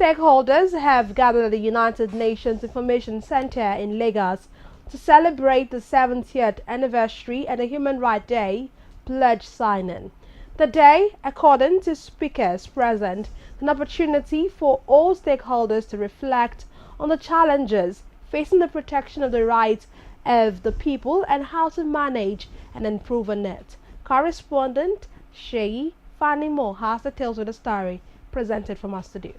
stakeholders have gathered at the United Nations Information Center in Lagos to celebrate the 70th anniversary and the Human Rights Day pledge signing. The day, according to speakers present, is an opportunity for all stakeholders to reflect on the challenges facing the protection of the rights of the people and how to manage and improve on it. Correspondent Sheyi Fanimo has the tales of the story presented from our studios.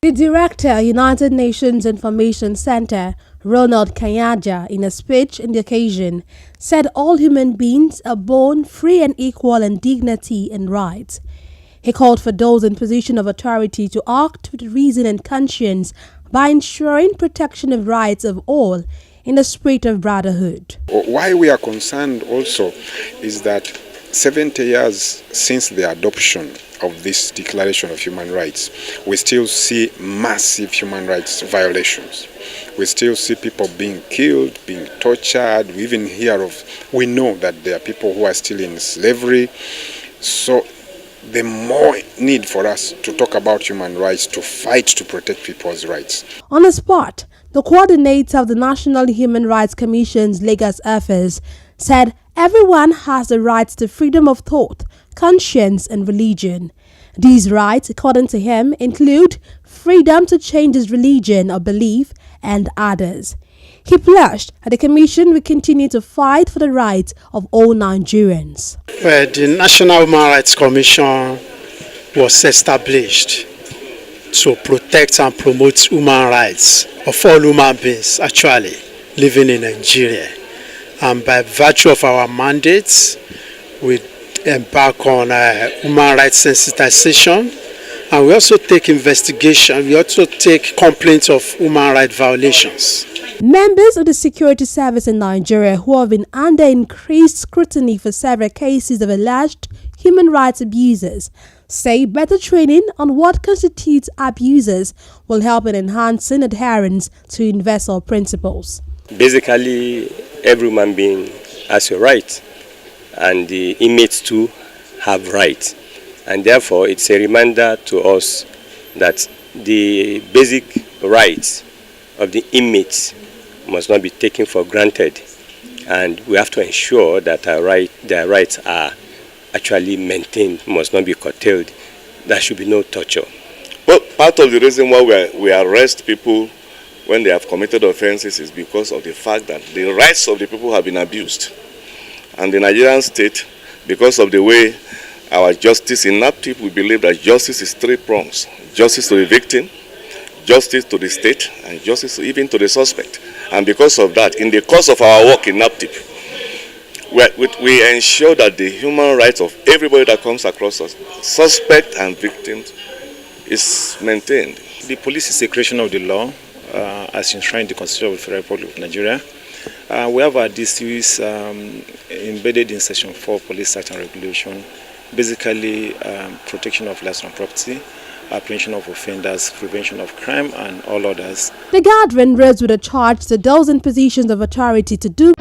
The director, United Nations Information Center, Ronald Kanyaja, in a speech in the occasion, said all human beings are born free and equal in dignity and rights. He called for those in position of authority to act with reason and conscience by ensuring protection of rights of all in the spirit of brotherhood. Why we are concerned also is that 70 years since the adoption of this Declaration of Human Rights, we still see massive human rights violations. We still see people being killed, being tortured. We know that there are people who are still in slavery. So the more need for us to talk about human rights, to fight to protect people's rights. On the spot, the coordinator of the National Human Rights Commission's Lagos office said everyone has the rights to freedom of thought, conscience and religion. These rights, according to him, include freedom to change his religion or belief and others. He pledged that the Commission will continue to fight for the rights of all Nigerians. The National Human Rights Commission was established to protect and promote human rights of all human beings actually living in Nigeria. And by virtue of our mandates, we embark on human rights sensitization, and we also take investigation, we also take complaints of human rights violations. Members of the security service in Nigeria who have been under increased scrutiny for several cases of alleged human rights abuses say better training on what constitutes abuses will help in enhancing adherence to universal principles. Basically, every human being has a right, and the inmates too have rights. And therefore, it's a reminder to us that the basic rights of the inmates must not be taken for granted. And we have to ensure that their rights are actually maintained, must not be curtailed. There should be no torture. Well, part of the reason why we arrest people when they have committed offenses is because of the fact that the rights of the people have been abused. And the Nigerian state, because of the way our justice in NAPTIP, we believe that justice is three prongs: justice to the victim, justice to the state, and justice even to the suspect. And because of that, in the course of our work in NAPTIP, we ensure that the human rights of everybody that comes across us, suspect and victims, is maintained. The police is a creation of the law as enshrined in the Constitution of the Federal Republic of Nigeria. We have our DCUs embedded in Section 4 Police Act and Regulation, basically protection of lives and property, apprehension of offenders, prevention of crime, and all others. The gathering rose with a charge to those in positions of authority to do